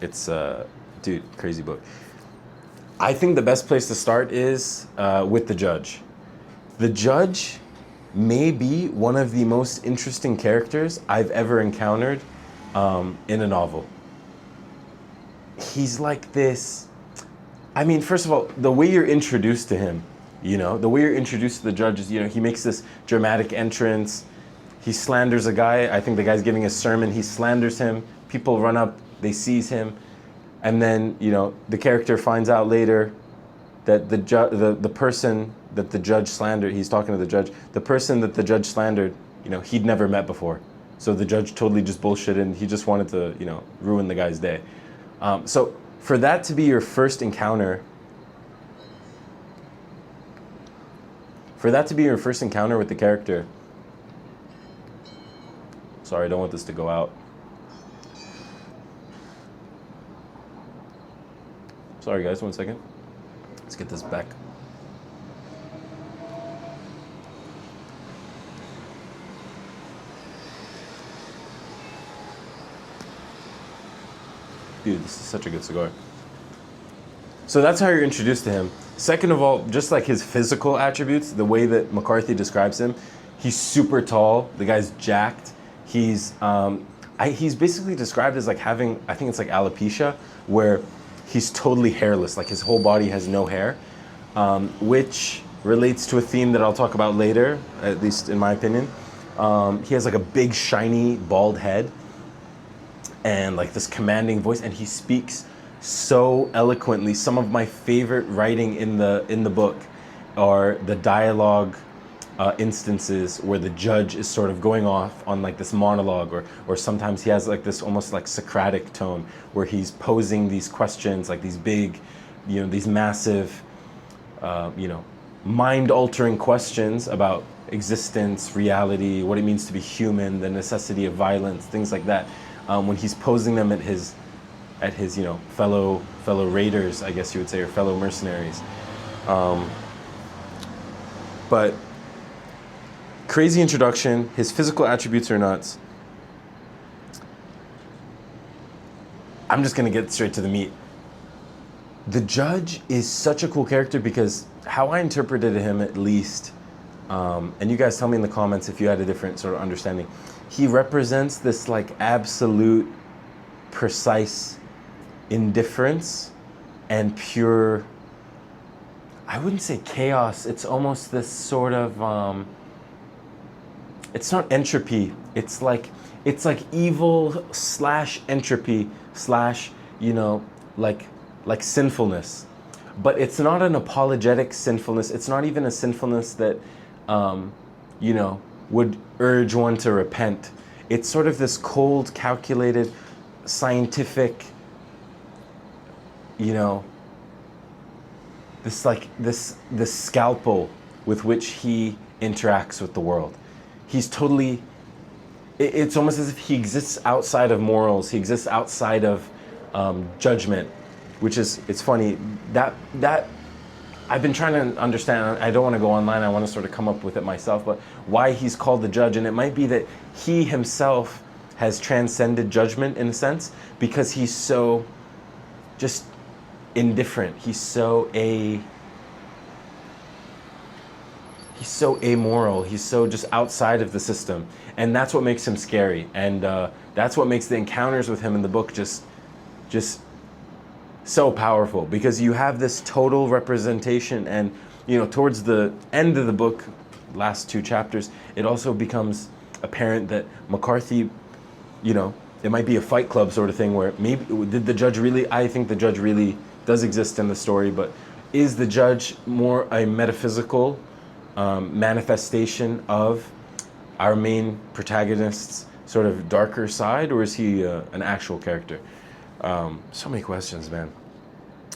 It's dude, crazy book. I think the best place to start is with the judge. The judge may be one of the most interesting characters I've ever encountered in a novel. He's like this. I mean, first of all, the way you're introduced to him, the way you're introduced to the judge is, he makes this dramatic entrance. He slanders a guy. I think the guy's giving a sermon. He slanders him. People run up. They seize him. And then, the character finds out later that the person that the judge slandered, he's talking to the judge, the person that the judge slandered, he'd never met before. So the judge totally just bullshitted and he just wanted to, ruin the guy's day. So for that to be your first encounter, with the character, sorry, I don't want this to go out. Sorry guys, 1 second. Let's get this back. Dude, this is such a good cigar. So that's how you're introduced to him. Second of all, just like his physical attributes, the way that McCarthy describes him, he's super tall. The guy's jacked. He's basically described as like having, I think it's like alopecia, where he's totally hairless. Like his whole body has no hair, which relates to a theme that I'll talk about later, at least in my opinion. He has like a big, shiny, bald head and like this commanding voice, and he speaks so eloquently. Some of my favorite writing in the book are the dialogue instances where the judge is sort of going off on like this monologue, or sometimes he has like this almost like Socratic tone where he's posing these questions, like these big, these massive, mind-altering questions about existence, reality, what it means to be human, the necessity of violence, things like that. When he's posing them at his fellow raiders, I guess you would say, or fellow mercenaries. But crazy introduction. His physical attributes are nuts. I'm just gonna get straight to the meat. The judge is such a cool character because how I interpreted him, at least, and you guys tell me in the comments if you had a different sort of understanding. He represents this like absolute, precise indifference and pure, I wouldn't say chaos. It's almost this sort of, it's not entropy. It's like evil / entropy / like sinfulness. But it's not an apologetic sinfulness. It's not even a sinfulness that, would urge one to repent. It's sort of this cold, calculated, scientific, this scalpel with which he interacts with the world. He's totally, it's almost as if he exists outside of morals. He exists outside of judgment, which is, it's funny, that I've been trying to understand. I don't want to go online. I want to sort of come up with it myself, but why he's called the judge. And it might be that he himself has transcended judgment in a sense because he's so just indifferent. He's so amoral. He's so just outside of the system. And that's what makes him scary. And that's what makes the encounters with him in the book just so powerful, because you have this total representation. And towards the end of the book, last 2 chapters, it also becomes apparent that McCarthy, it might be a Fight Club sort of thing where maybe did the judge really, I think the judge really does exist in the story, but is the judge more a metaphysical manifestation of our main protagonist's sort of darker side, or is he an actual character? So many questions, man.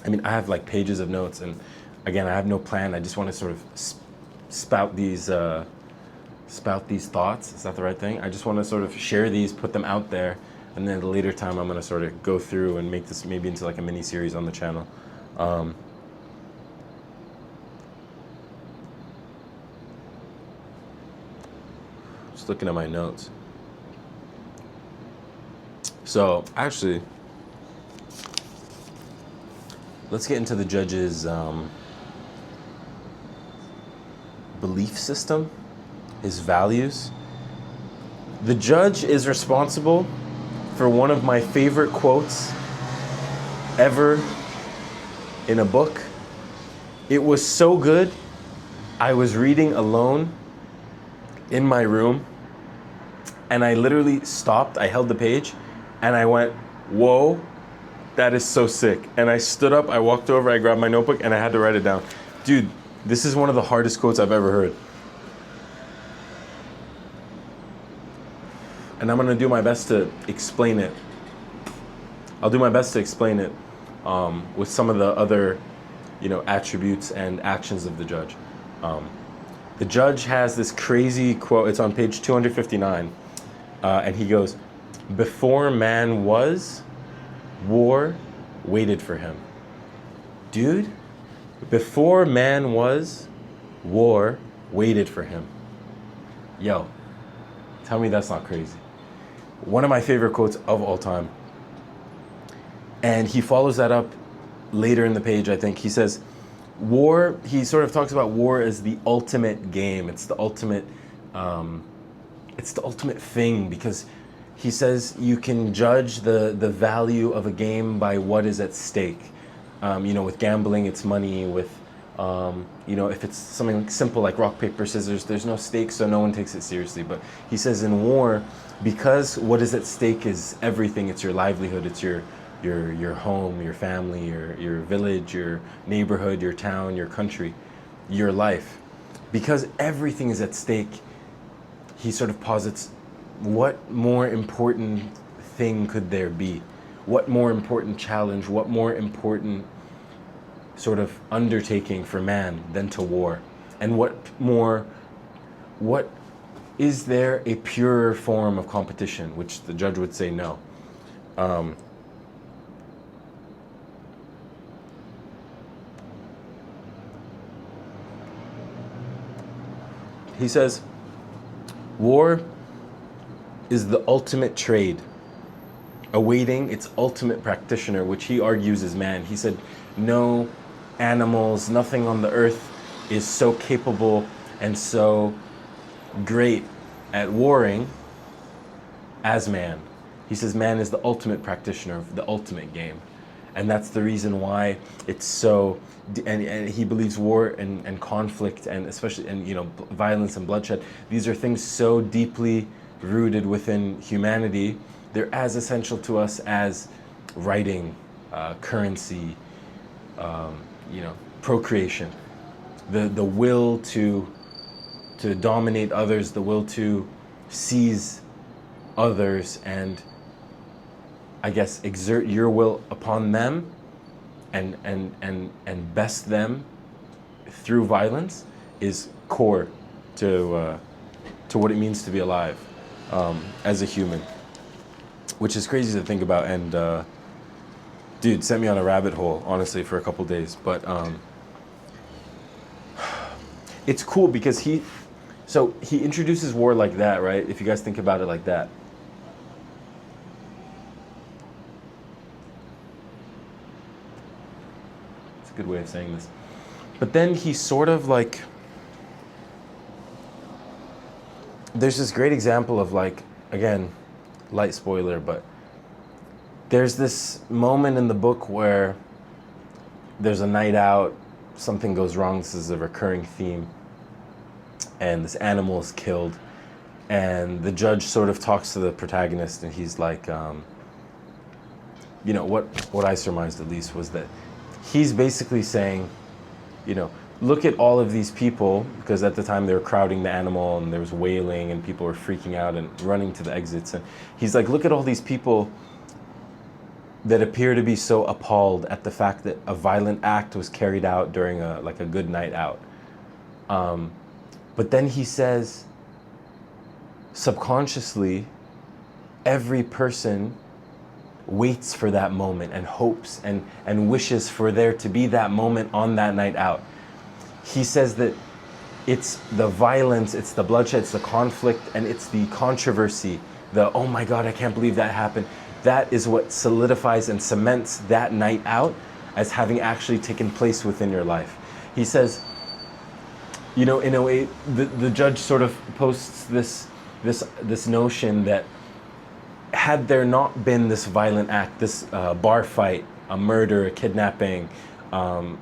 I mean, I have like pages of notes, and again, I have no plan. I just want to sort of spout these thoughts. Is that the right thing? I just want to sort of share these, put them out there, and then at a later time, I'm going to sort of go through and make this maybe into like a mini series on the channel. Just looking at my notes. So actually, let's get into the judge's belief system, his values. The judge is responsible for one of my favorite quotes ever in a book. It was so good, I was reading alone in my room, and I literally stopped, I held the page, and I went, whoa, that is so sick. And I stood up, I walked over, I grabbed my notebook, and I had to write it down. Dude, this is one of the hardest quotes I've ever heard. And I'm gonna do my best to explain it. I'll do my best to explain it with some of the other, attributes and actions of the judge. The judge has this crazy quote, it's on page 259, and he goes, "Before man was, war waited for him." Dude, before man was, war waited for him. Yo, tell me that's not crazy. One of my favorite quotes of all time. And he follows that up later in the page, I think. He says, war, he sort of talks about war as the ultimate game. It's the ultimate thing, because he says you can judge the value of a game by what is at stake. With gambling, it's money. With, if it's something simple like rock, paper, scissors, there's no stakes, so no one takes it seriously. But he says in war, because what is at stake is everything. It's your livelihood. It's your home, your family, your village, your neighborhood, your town, your country, your life. Because everything is at stake, he sort of posits, what more important thing could there be? What more important challenge, what more important sort of undertaking for man than to war? And what is there a purer form of competition? Which the judge would say no. He says, war is the ultimate trade, awaiting its ultimate practitioner, which he argues is man. He said, no animals, nothing on the earth is so capable and so great at warring as man. He says man is the ultimate practitioner of the ultimate game. And that's the reason why it's so, and he believes war and conflict and especially, violence and bloodshed, these are things so deeply rooted within humanity. They're as essential to us as writing, currency, procreation. The will to dominate others, the will to seize others and, I guess, exert your will upon them and best them through violence is core to what it means to be alive as a human, which is crazy to think about. And dude, sent me on a rabbit hole, honestly, for a couple days. But it's cool because he introduces war like that, right? If you guys think about it like that. Good way of saying this. But then he sort of like, there's this great example of like, again, light spoiler, but there's this moment in the book where there's a night out, something goes wrong, this is a recurring theme, and this animal is killed, and the judge sort of talks to the protagonist, and he's like, what I surmised at least was that he's basically saying, look at all of these people, because at the time they were crowding the animal and there was wailing and people were freaking out and running to the exits. And he's like, look at all these people that appear to be so appalled at the fact that a violent act was carried out during a good night out. But then he says, subconsciously, every person waits for that moment and hopes and wishes for there to be that moment on that night out. He says that it's the violence, it's the bloodshed, it's the conflict, and it's the controversy, the, oh my God, I can't believe that happened. That is what solidifies and cements that night out as having actually taken place within your life. He says, in a way, the judge sort of posts this notion that had there not been this violent act, this bar fight, a murder, a kidnapping,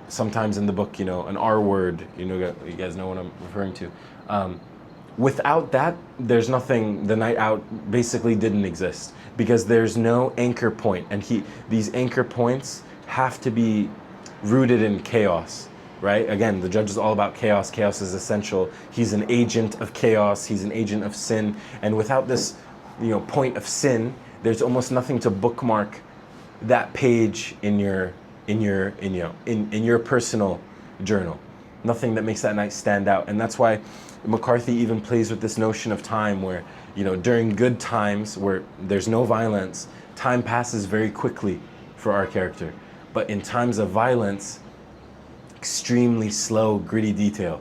sometimes in the book, an R word, you guys know what I'm referring to. Without that, there's nothing, the night out basically didn't exist, because there's no anchor point. And these anchor points have to be rooted in chaos, right? Again, the judge is all about chaos. Chaos is essential. He's an agent of chaos. He's an agent of sin. And without this, point of sin, there's almost nothing to bookmark that page in your personal journal. Nothing that makes that night stand out. And that's why McCarthy even plays with this notion of time where, during good times where there's no violence, time passes very quickly for our character. But in times of violence, extremely slow, gritty detail.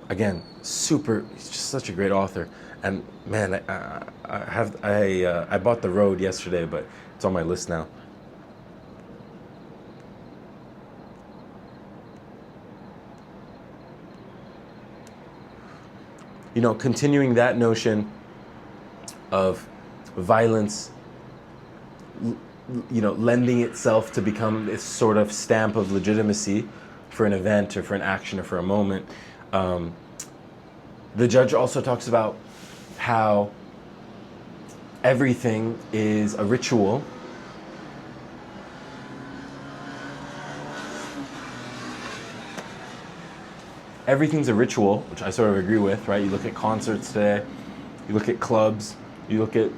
Again, he's just such a great author. And man, I bought The Road yesterday, but it's on my list now. Continuing that notion of violence, lending itself to become this sort of stamp of legitimacy for an event or for an action or for a moment. The judge also talks about how everything is a ritual. Everything's a ritual, which I sort of agree with, right? You look at concerts today, you look at clubs, you look at,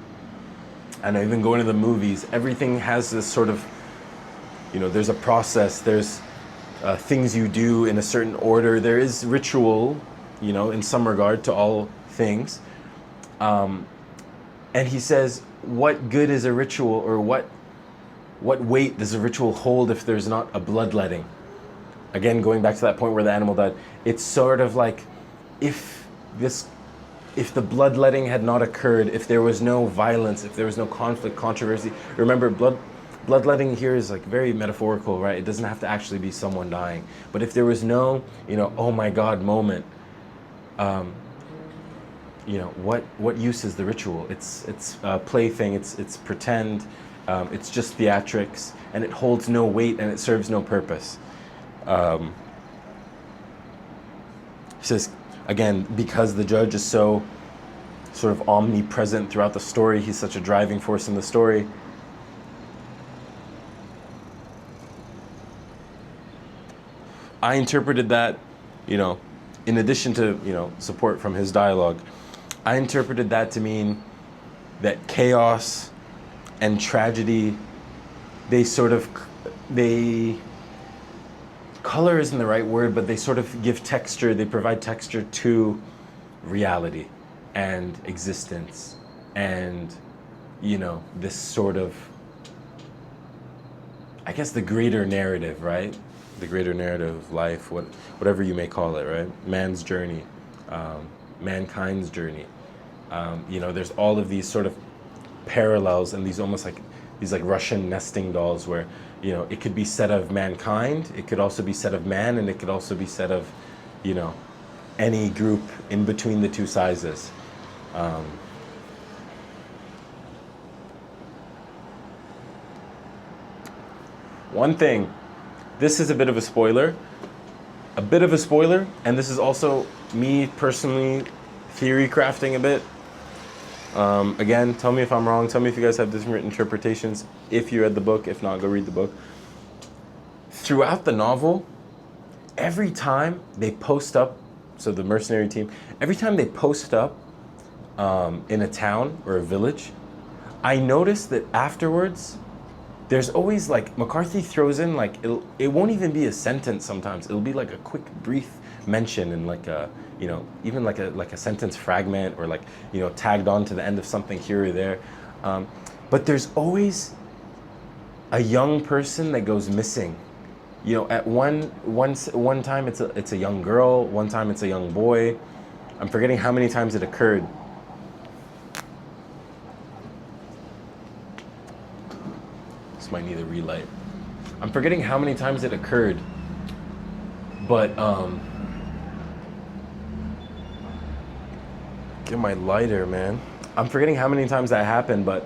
and even going to the movies, everything has this sort of, there's a process, there's things you do in a certain order. There is ritual, in some regard to all things. And he says, what good is a ritual, or what weight does a ritual hold if there's not a bloodletting? Again, going back to that point where the animal died, it's sort of like if the bloodletting had not occurred, if there was no violence, if there was no conflict, controversy. Remember, bloodletting here is like very metaphorical, right? It doesn't have to actually be someone dying. But if there was no, oh my God moment, what use is the ritual? It's a plaything. It's pretend. It's just theatrics, and it holds no weight, and it serves no purpose. He says, again, because the judge is so sort of omnipresent throughout the story, he's such a driving force in the story. I interpreted that, in addition to, support from his dialogue, I interpreted that to mean that chaos and tragedy, color isn't the right word, but they sort of give texture, they provide texture to reality and existence and, this sort of, I guess, the greater narrative, right? The greater narrative of life, whatever you may call it, right? Man's journey, mankind's journey. There's all of these sort of parallels and these almost like these like Russian nesting dolls where, it could be said of mankind, it could also be said of man, and it could also be said of, any group in between the two sizes. One thing, this is a bit of a spoiler, and this is also me personally theory crafting a bit. Again, tell me if I'm wrong. Tell me if you guys have different interpretations. If you read the book, if not, go read the book. Throughout the novel, every time they post up, so the mercenary team, every time they post up in a town or a village, I noticed that afterwards, there's always like, McCarthy throws in like, it won't even be a sentence sometimes. It'll be like a quick, brief mention and like a, even like a sentence fragment or like, tagged on to the end of something here or there. But there's always a young person that goes missing. At one time it's a young girl, one time it's a young boy. I'm forgetting how many times it occurred. This might need a relight. I'm forgetting how many times it occurred, but get my lighter, man. I'm forgetting how many times that happened, but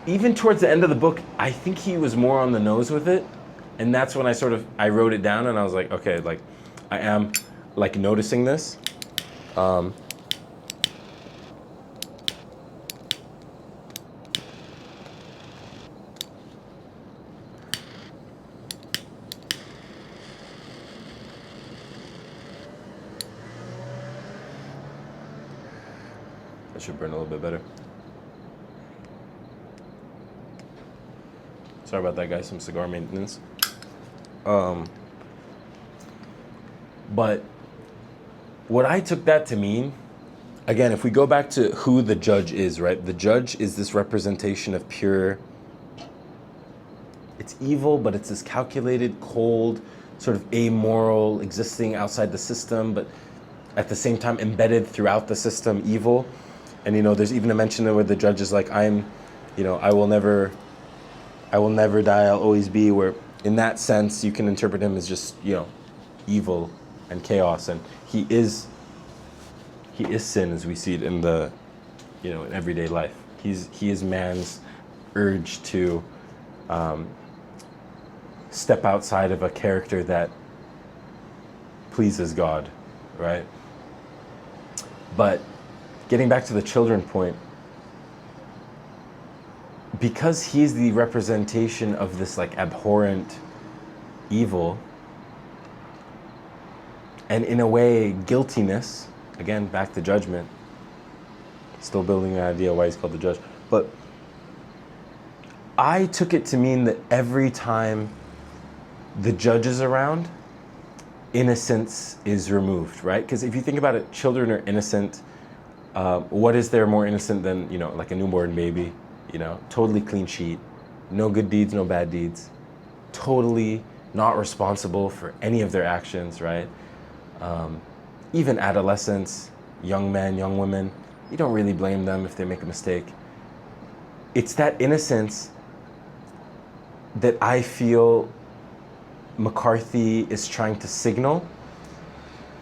even towards the end of the book, I think he was more on the nose with it, and that's when I wrote it down, and I was like, okay, like I am like noticing this. That should burn a little bit better. Sorry about that, guys. Some cigar maintenance. But what I took that to mean, again, if we go back to who the judge is, right? The judge is this representation of pure, it's evil, but it's this calculated, cold, sort of amoral, existing outside the system, but at the same time embedded throughout the system, evil. And, there's even a mention there where the judge is like, I will never die, I'll always be, where in that sense, you can interpret him as just, evil and chaos. And he is sin as we see it in the, in everyday life. He is man's urge to step outside of a character that pleases God, right? But getting back to the children point, because he's the representation of this like abhorrent evil, and in a way guiltiness, again back to judgment, still building an idea why he's called the judge, but I took it to mean that every time the judge is around, innocence is removed, right? Because if you think about it, children are innocent. What is there more innocent than, like a newborn baby? Totally clean sheet, no good deeds, no bad deeds, totally not responsible for any of their actions, right? Even adolescents, young men, young women, you don't really blame them if they make a mistake. It's that innocence that I feel McCarthy is trying to signal.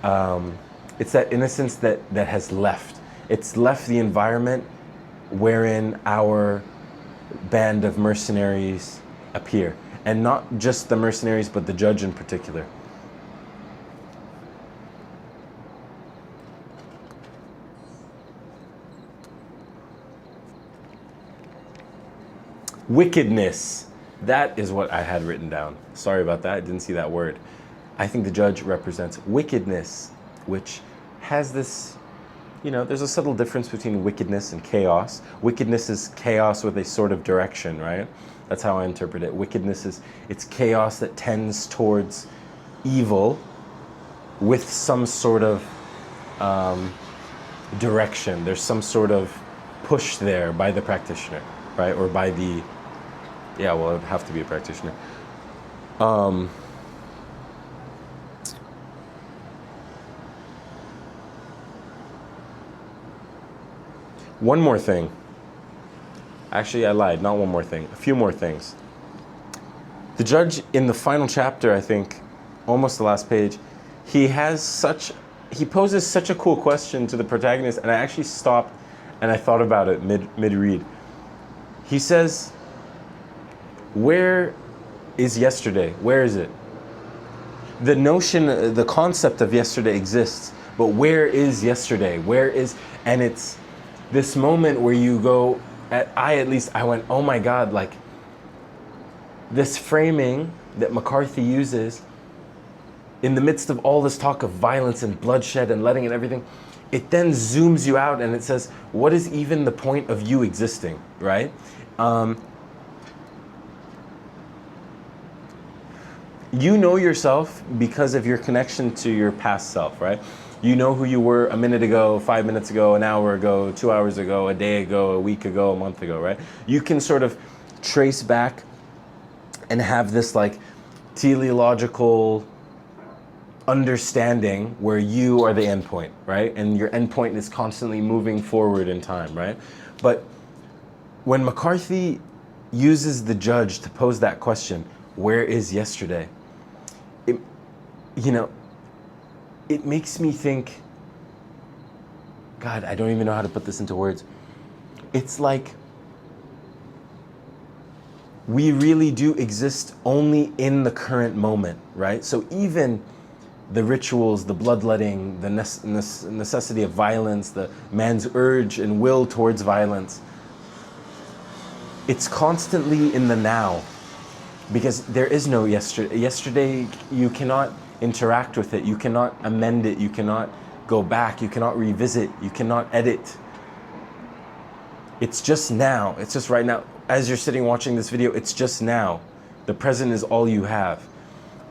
It's that innocence that has left. It's left the environment wherein our band of mercenaries appear. And not just the mercenaries, but the judge in particular. Wickedness. That is what I had written down. Sorry about that, I didn't see that word. I think the judge represents wickedness, which has this, there's a subtle difference between wickedness and chaos. Wickedness is chaos with a sort of direction, right? That's how I interpret it. Wickedness it's chaos that tends towards evil with some sort of direction. There's some sort of push there by the practitioner, right? Or by the, it would have to be a practitioner. One more thing. Actually, I lied. Not one more thing. A few more things. The judge in the final chapter, I think, almost the last page, he poses such a cool question to the protagonist, and I actually stopped and I thought about it mid-read. He says, where is yesterday? Where is it? The notion, the concept of yesterday exists, but where is yesterday? And it's this moment where you go, I went, oh my God, like this framing that McCarthy uses in the midst of all this talk of violence and bloodshed and letting and everything, it then zooms you out and it says, what is even the point of you existing, right? You know yourself because of your connection to your past self, right? You know who you were a minute ago, 5 minutes ago, an hour ago, 2 hours ago, a day ago, a week ago, a month ago, right? You can sort of trace back and have this like teleological understanding where you are the endpoint, right? And your endpoint is constantly moving forward in time, right? But when McCarthy uses the judge to pose that question, where is yesterday? It, you know, it makes me think, God, I don't even know how to put this into words. It's like we really do exist only in the current moment, right? So even the rituals, the bloodletting, the necessity of violence, the man's urge and will towards violence, it's constantly in the now, because there is no yesterday. Yesterday, you cannot interact with it, you cannot amend it, you cannot go back, you cannot revisit, you cannot edit. It's just now, it's just right now. As you're sitting watching this video, it's just now. The present is all you have.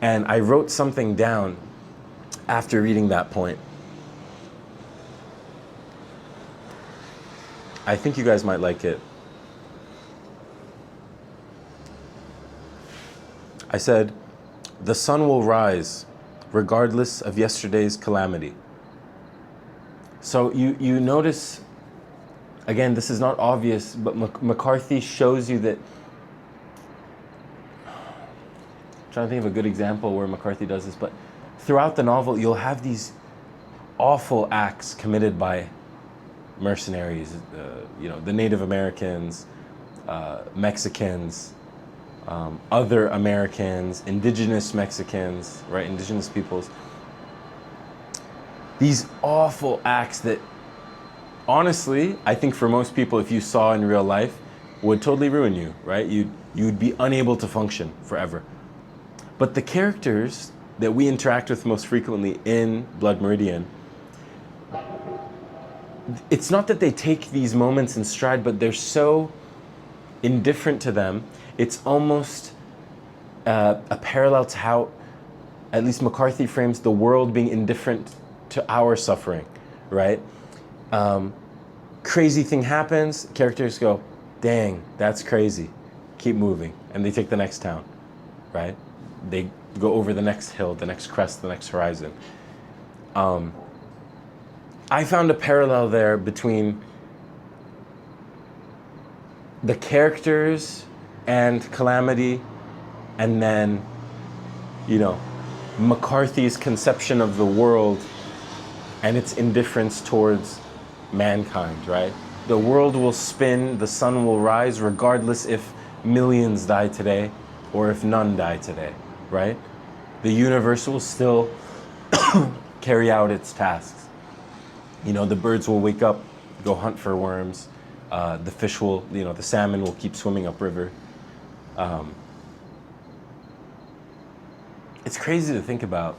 And I wrote something down after reading that point. I think you guys might like it. I said, the sun will rise regardless of yesterday's calamity. So you notice, again, this is not obvious, but McCarthy shows you that. I'm trying to think of a good example where McCarthy does this, but throughout the novel, you'll have these awful acts committed by mercenaries, the Native Americans, Mexicans, other Americans, indigenous Mexicans, right, indigenous peoples. These awful acts that, honestly, I think for most people, if you saw in real life, would totally ruin you, right? You'd be unable to function forever. But the characters that we interact with most frequently in Blood Meridian, it's not that they take these moments in stride, but they're so indifferent to them. It's almost a parallel to how, at least McCarthy frames the world being indifferent to our suffering, right? Crazy thing happens, characters go, dang, that's crazy, keep moving, and they take the next town, right? They go over the next hill, the next crest, the next horizon. I found a parallel there between the characters and calamity, and then, McCarthy's conception of the world and its indifference towards mankind, right? The world will spin, the sun will rise, regardless if millions die today or if none die today, right? The universe will still carry out its tasks. The birds will wake up, go hunt for worms. The fish will, the salmon will keep swimming upriver. It's crazy to think about.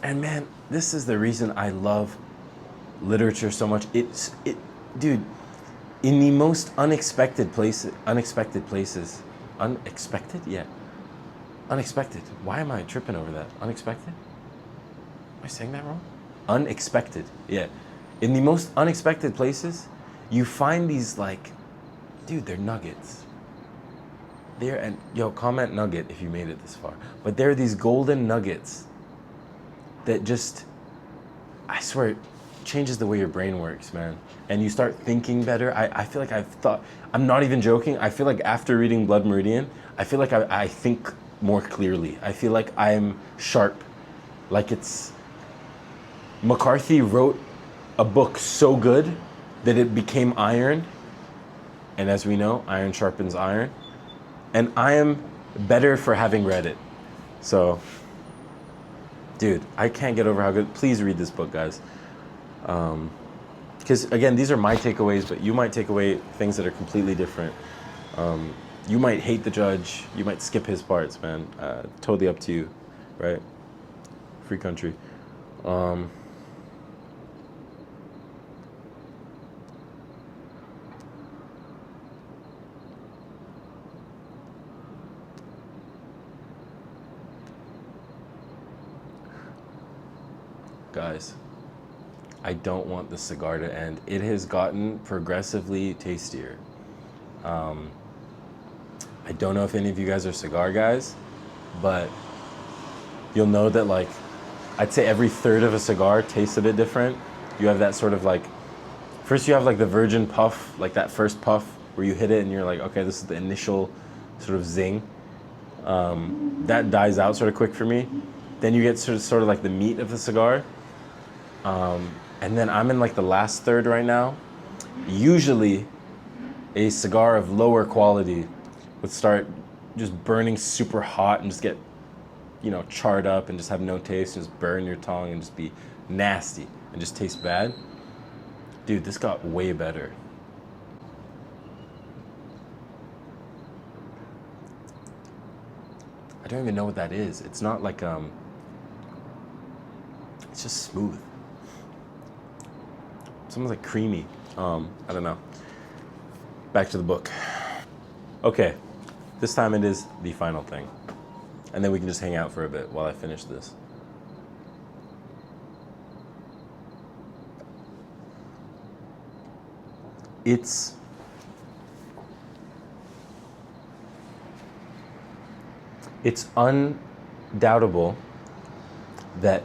And man, this is the reason I love literature so much. Dude, in the most unexpected places. Yeah. Unexpected. Why am I tripping over that? Unexpected? Am I saying that wrong? Unexpected. Yeah. In the most unexpected places, you find these they're nuggets. Comment nugget if you made it this far. But there are these golden nuggets that just, I swear, it changes the way your brain works, man. And you start thinking better. I feel like I'm not even joking. I feel like after reading Blood Meridian, I feel like I think more clearly. I feel like I'm sharp. McCarthy wrote a book so good that it became iron. And as we know, iron sharpens iron. And I am better for having read it. So, dude, I can't get over how good. Please read this book, guys. Because, again, these are my takeaways, but you might take away things that are completely different. You might hate the judge. You might skip his parts, man. Totally up to you, right? Free country. Guys, I don't want the cigar to end. It has gotten progressively tastier. I don't know if any of you guys are cigar guys, but you'll know that I'd say every third of a cigar tastes a bit different. You have that sort of first you have the virgin puff, that first puff, where you hit it and you're like, okay, this is the initial sort of zing. That dies out sort of quick for me. Then you get sort of like the meat of the cigar. And then I'm in like the last third right now. Usually a cigar of lower quality would start just burning super hot and just get, charred up and just have no taste and just burn your tongue and just be nasty and just taste bad. Dude, this got way better. I don't even know what that is. It's not like, it's just smooth. It's almost like creamy. I don't know. Back to the book. Okay, this time it is the final thing. And then we can just hang out for a bit while I finish this. It's undoubtable that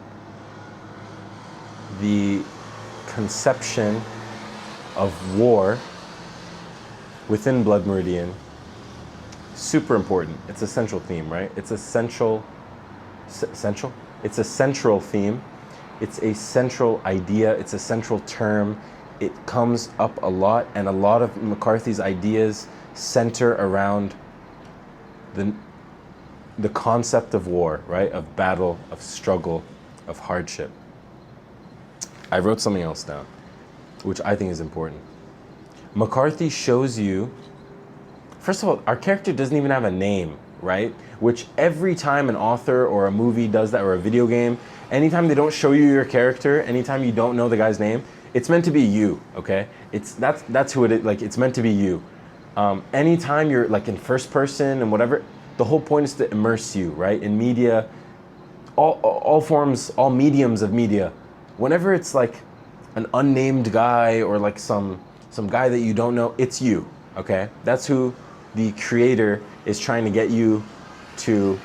the conception of war within Blood Meridian, super important. It's a central theme, right? It's a central? It's a central theme. It's a central idea. It's a central term. It comes up a lot, and a lot of McCarthy's ideas center around the concept of war, right? Of battle, of struggle, of hardship. I wrote something else down, which I think is important. McCarthy shows you, first of all, our character doesn't even have a name, right? Which every time an author or a movie does that, or a video game, anytime they don't show you your character, anytime you don't know the guy's name, it's meant to be you, okay? That's who it is, like, it's meant to be you. Anytime you're like in first person and whatever, the whole point is to immerse you, right? In media, all forms, all mediums of media, whenever it's like an unnamed guy or like some guy that you don't know, it's you, okay? That's who the creator is trying to get you to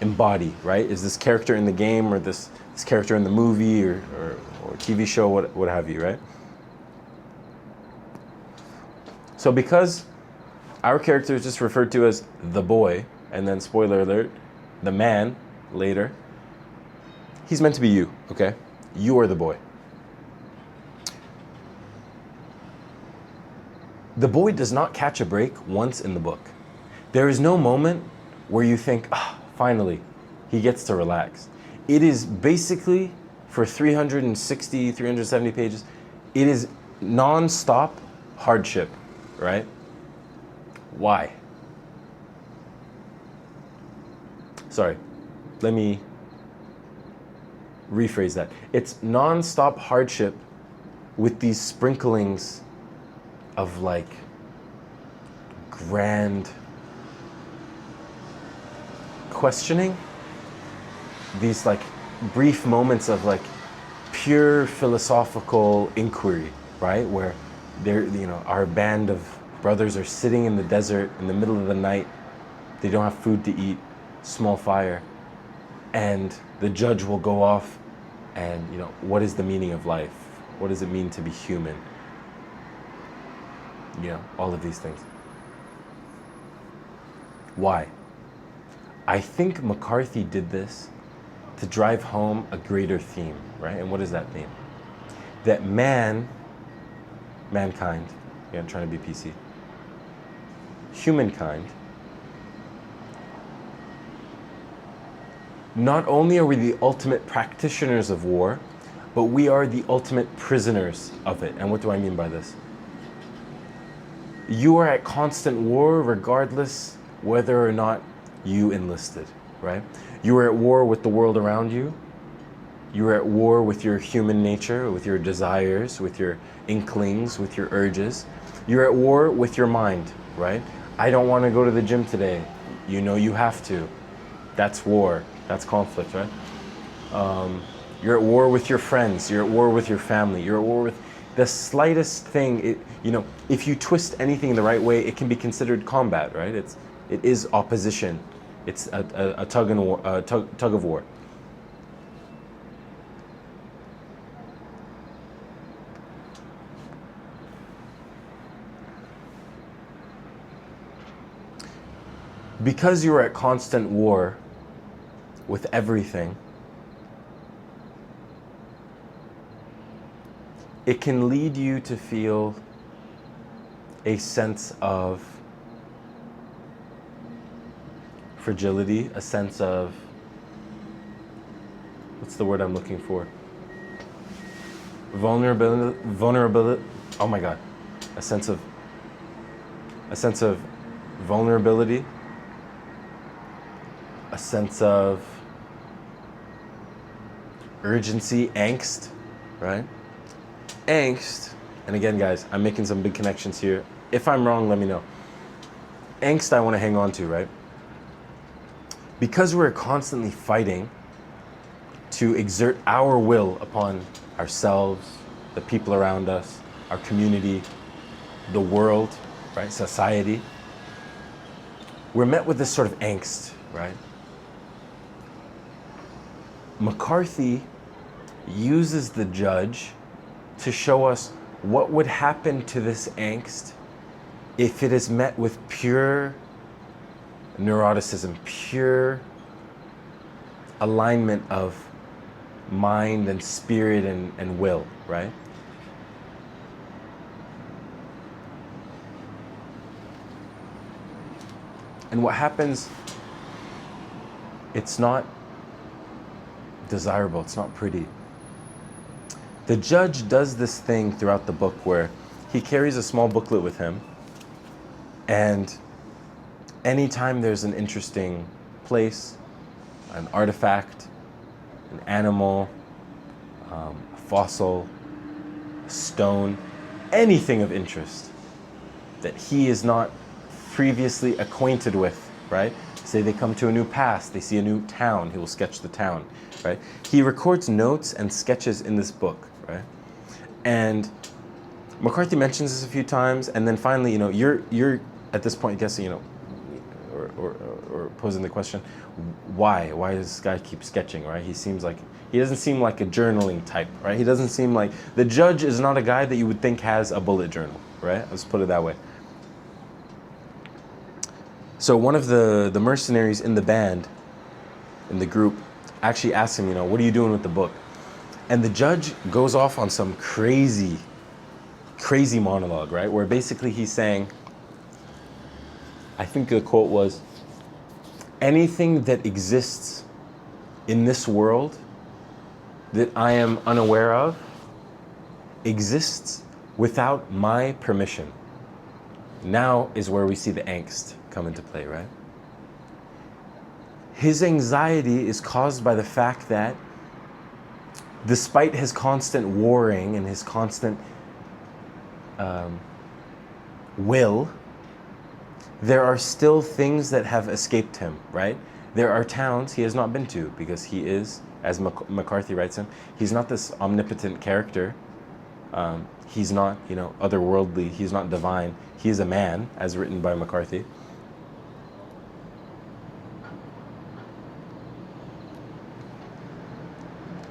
embody, right? Is this character in the game or this character in the movie or TV show, what have you, right? So because our character is just referred to as the boy, and then spoiler alert, the man later, he's meant to be you, okay? You are the boy. The boy does not catch a break once in the book. There is no moment where you think, finally, he gets to relax. It is basically, for 360, 370 pages, it is non-stop hardship, right? Why? Sorry, let me rephrase that. It's non-stop hardship with these sprinklings of like grand questioning, these like brief moments of like pure philosophical inquiry, right? Where there, our band of brothers are sitting in the desert in the middle of the night. They don't have food to eat, small fire, and the judge will go off and, what is the meaning of life? What does it mean to be human? All of these things. Why? I think McCarthy did this to drive home a greater theme, right? And what is that theme? That mankind, I'm trying to be PC, humankind, not only are we the ultimate practitioners of war, but we are the ultimate prisoners of it. And what do I mean by this? You are at constant war regardless whether or not you enlisted, right? You are at war with the world around you. You are at war with your human nature, with your desires, with your inklings, with your urges. You're at war with your mind, right? I don't want to go to the gym today. You have to. That's war. That's conflict, right? You're at war with your friends. You're at war with your family. You're at war with the slightest thing. If you twist anything the right way, it can be considered combat, right? It is opposition. It's a tug of war. because you're at constant war with everything, it can lead you to feel a sense of fragility, a sense of, what's the word I'm looking for? Vulnerability. Oh my God. A sense of vulnerability, a sense of urgency, angst, right? Angst, and again, guys, I'm making some big connections here. If I'm wrong, let me know. Angst I want to hang on to, right? Because we're constantly fighting to exert our will upon ourselves, the people around us, our community, the world, right? Society. We're met with this sort of angst, right? McCarthy uses the judge to show us what would happen to this angst if it is met with pure neuroticism, pure alignment of mind and spirit and will, right? And what happens, it's not desirable, it's not pretty. The judge does this thing throughout the book where he carries a small booklet with him, and anytime there's an interesting place, an artifact, an animal, a fossil, a stone, anything of interest that he is not previously acquainted with, right? Say they come to a new pass, they see a new town, he will sketch the town, right? He records notes and sketches in this book, right? And McCarthy mentions this a few times, and then finally, you're at this point guessing, or posing the question, why does this guy keep sketching, right? He doesn't seem like a journaling type, right? He doesn't seem like, the judge is not a guy that you would think has a bullet journal, right? Let's put it that way. So one of the mercenaries in the band, in the group, actually asks him, what are you doing with the book? And the judge goes off on some crazy monologue, right? Where basically he's saying, I think the quote was, anything that exists in this world that I am unaware of exists without my permission. Now is where we see the angst come into play, right? His anxiety is caused by the fact that despite his constant warring and his constant will, there are still things that have escaped him, right? There are towns he has not been to because he is, as McCarthy writes him, he's not this omnipotent character. He's not, otherworldly. He's not divine. He is a man, as written by McCarthy.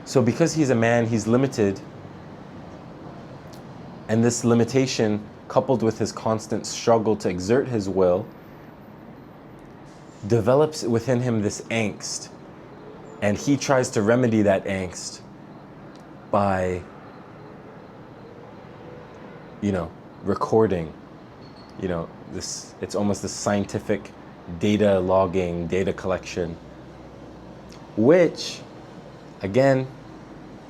So because he's a man, he's limited. And this limitation, coupled with his constant struggle to exert his will, develops within him this angst. And he tries to remedy that angst by, recording, it's almost this scientific data logging, data collection, which, again,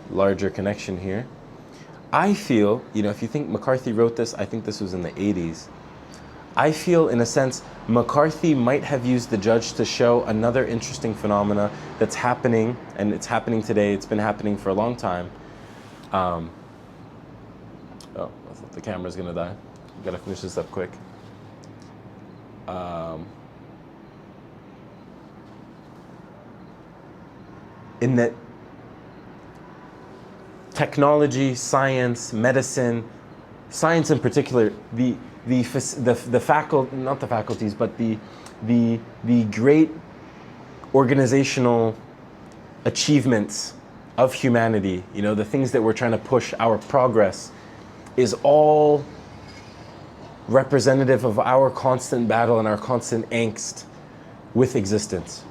larger connection here. I feel, if you think McCarthy wrote this, I think this was in the 80s. I feel, in a sense, McCarthy might have used the judge to show another interesting phenomena that's happening, and it's happening today. It's been happening for a long time. Oh, I thought the camera's gonna die. Gotta finish this up quick. In that technology, science, medicine, science in particular, the great organizational achievements of humanity, the things that we're trying to push, our progress, is all representative of our constant battle and our constant angst with existence.